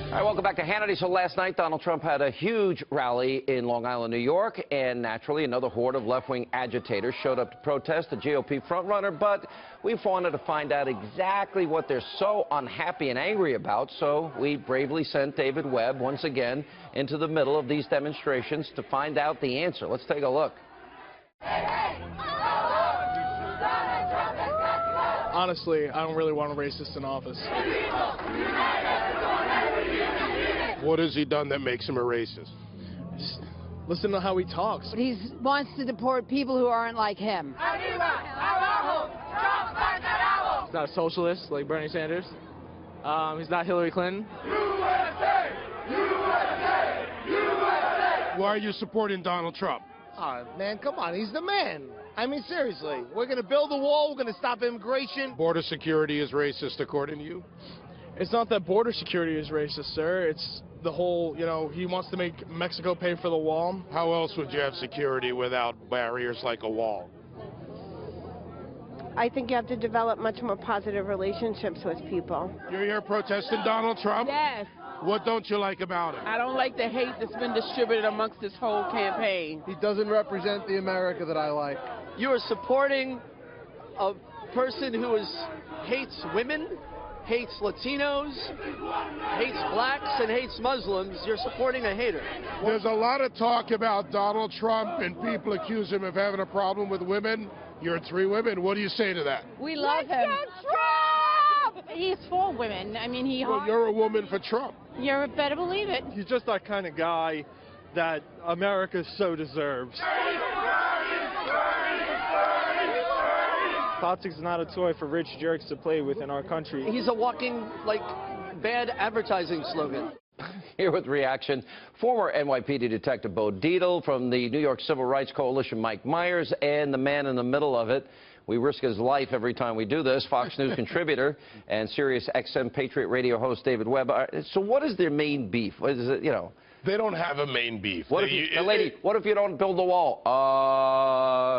All right, welcome back to Hannity. So last night, Donald Trump had a huge rally in Long Island, New York, and naturally another horde of left-wing agitators showed up to protest the GOP frontrunner. But we wanted to find out exactly what they're so unhappy and angry about, so we bravely sent David Webb once again into the middle of these demonstrations to find out the answer. Let's take a look. Honestly, I don't really want a racist in office. What has he done that makes him a racist? Listen to how he talks. He wants to deport people who aren't like him. He's not a socialist like Bernie Sanders. He's not Hillary Clinton. USA! USA! USA! Why are you supporting Donald Trump? Oh, man, come on. He's the man. I mean, seriously. We're going to build a wall. We're going to stop immigration. Border security is racist, according to you? It's not that border security is racist, sir. It's the whole, he wants to make Mexico pay for the wall. How else would you have security without barriers like a wall? I think you have to develop much more positive relationships with people. You're here protesting Donald Trump? Yes. What don't you like about him? I don't like the hate that's been distributed amongst this whole campaign. He doesn't represent the America that I like. You are supporting a person who hates women, hates Latinos, hates blacks, and hates Muslims. You're supporting a hater. There's a lot of talk about Donald Trump, and people accuse him of having a problem with women. You're three women. What do you say to that? We love him. Trump! He's for women. I mean, Well, you're a woman for Trump. You better believe it. He's just that kind of guy that America so deserves. Politics is not a toy for rich jerks to play with in our country. He's a walking, bad advertising slogan. Here with reaction, former NYPD Detective Bo Dietl, from the New York Civil Rights Coalition, Mike Myers, and the man in the middle of it. We risk his life every time we do this, Fox News contributor and Sirius XM Patriot Radio host David Webb. So what is their main beef? What is it, They don't have a main beef. What if you don't build the wall?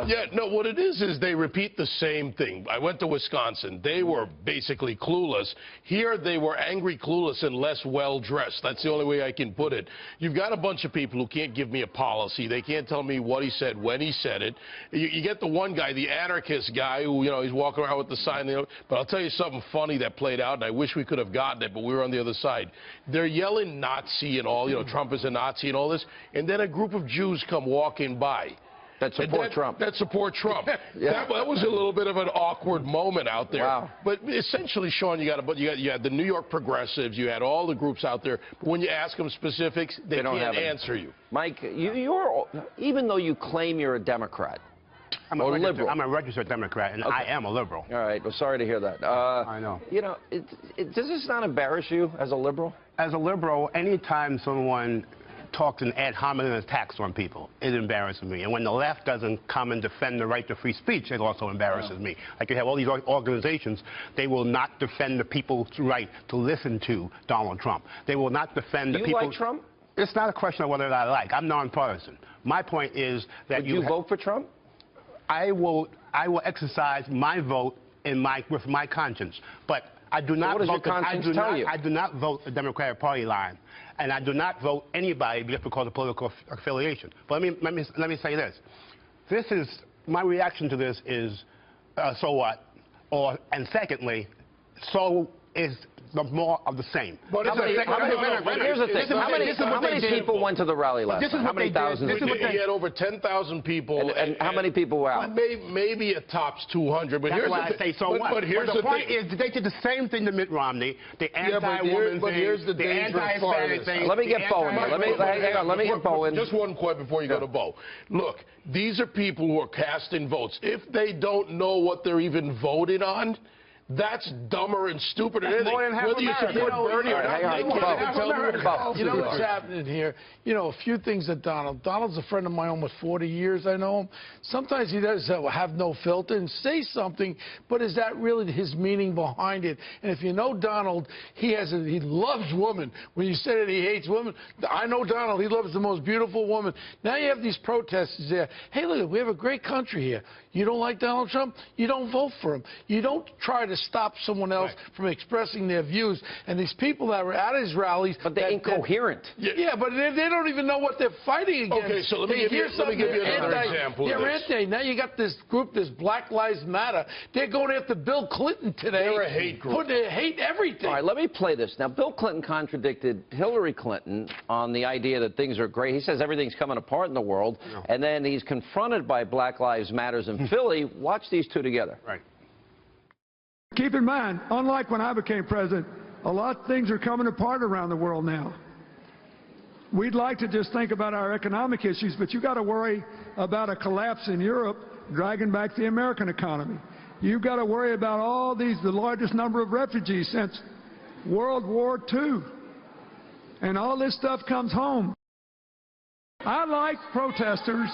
Yeah, no, what it is they repeat the same thing. I went to Wisconsin. They were basically clueless. Here, they were angry, clueless, and less well-dressed. That's the only way I can put it. You've got a bunch of people who can't give me a policy. They can't tell me what he said, when he said it. You get the one guy, the anarchist guy, who, he's walking around with the sign. But I'll tell you something funny that played out, and I wish we could have gotten it, but we were on the other side. They're yelling Nazi and all, Trump is a Nazi and all this, and then a group of Jews come walking by. That support Trump. That support Trump. Yeah. That was a little bit of an awkward moment out there. Wow. But essentially, Sean, you had the New York progressives, you had all the groups out there, but when you ask them specifics, they can't answer you. Mike, you're even though you claim you're a Democrat, I'm a registered Democrat, and I am a liberal. All right. Well, sorry to hear that. I know. Does this not embarrass you as a liberal? As a liberal, anytime someone talks an ad hominem attacks on people, it embarrasses me. And when the left doesn't come and defend the right to free speech, it also embarrasses me. Like you have all these organizations, they will not defend the people's right to listen to Donald Trump. They will not defend the people. Do you like Trump? It's not a question of whether I like. I'm nonpartisan. My point is that Would you vote for Trump? I will exercise my vote with my conscience, but I do not vote. I do not vote the Democratic Party line, and I do not vote anybody just because of political affiliation. But let me say this: my reaction to this is, so what? And secondly, so is the more of the same. Here's the thing. How many people went to the rally last night? How many thousands? He had over 10,000 people. And how many people were out? Maybe it tops 200. But that's why I say so what. But here's the point is, they did the same thing to Mitt Romney, the anti-woman thing, the anti-Hispanic thing. Let me get Bo in here. Hang on. Let me get Bo in. Just one point before you go to Bo. Look, these are people who are casting votes. If they don't know what they're even voting on, that's dumber and stupider than anything. Whether you support Bernie or not, you know what's happening here? A few things that Donald's a friend of my own with 40 years. I know him. Sometimes he does have no filter and say something, but is that really his meaning behind it? And if you know Donald, he loves women. When you say that he hates women, I know Donald. He loves the most beautiful woman. Now you have these protesters there. Hey, look, we have a great country here. You don't like Donald Trump? You don't vote for him. You don't try to stop someone else from expressing their views. And these people that were at his rallies... But they're incoherent. Yeah, but they don't even know what they're fighting against. Okay, so let me give you another example of this. Now you got this group, this Black Lives Matter. They're going after Bill Clinton today. They're a hate group. They hate everything. All right, let me play this. Now, Bill Clinton contradicted Hillary Clinton on the idea that things are great. He says everything's coming apart in the world, and then he's confronted by Black Lives Matters in Philly. Watch these two together. Right. Keep in mind, unlike when I became president, a lot of things are coming apart around the world now. We'd like to just think about our economic issues, but you got to worry about a collapse in Europe dragging back the American economy. You've got to worry about all these, the largest number of refugees since World War II. And all this stuff comes home. I like protesters,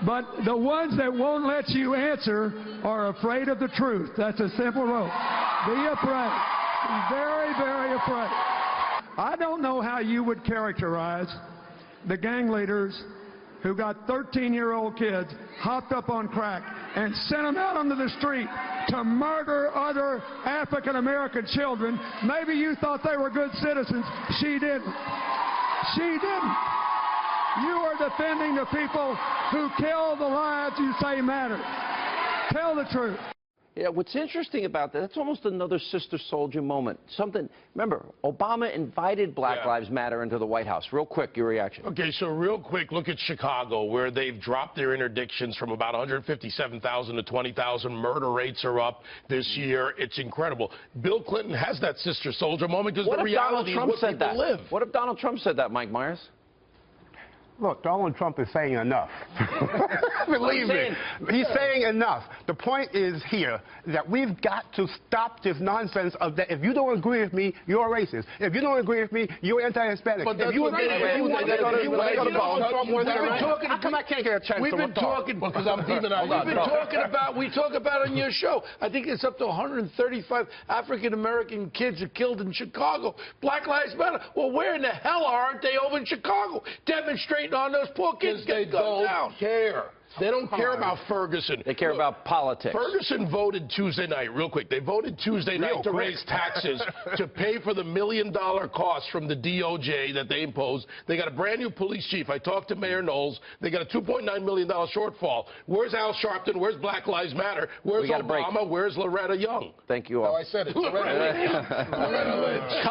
but the ones that won't let you answer are afraid of the truth. That's a simple rule. Be afraid. Be very, very afraid. I don't know how you would characterize the gang leaders who got 13-year-old kids hopped up on crack and sent them out onto the street to murder other African-American children. Maybe you thought they were good citizens. She didn't. She didn't. You are defending the people who kill the lives you say matter. Tell the truth. Yeah, what's interesting about that, that's almost another Sister Soldier moment. Something, remember, Obama invited Black Lives Matter into the White House. Real quick, your reaction. Okay, so real quick, look at Chicago, where they've dropped their interdictions from about 157,000 to 20,000. Murder rates are up this year. It's incredible. Bill Clinton has that Sister Soldier moment because the reality is what people live. What if Donald Trump said that, Mike Myers? Look, Donald Trump is saying enough. Believe me. He's saying enough. The point is here that we've got to stop this nonsense of that if you don't agree with me, you're a racist. If you don't agree with me, you're anti-Hispanic. But that's what I can't get a chance we've been talking because I'm demonizing. We've been talking about, we talk about on your show, I think it's up to 135 African-American kids are killed in Chicago. Black Lives Matter. Well, where in the hell aren't they over in Chicago demonstrating on those poor kids they don't care. They don't care about Ferguson. They care about politics. Ferguson voted Tuesday night, real quick. They voted Tuesday night to raise taxes to pay for the $1 million cost from the DOJ that they imposed. They got a brand new police chief. I talked to Mayor Knowles. They got a $2.9 million shortfall. Where's Al Sharpton? Where's Black Lives Matter? Where's Obama? Where's Loretta Young? Thank you all. I said it. Loretta Lynch.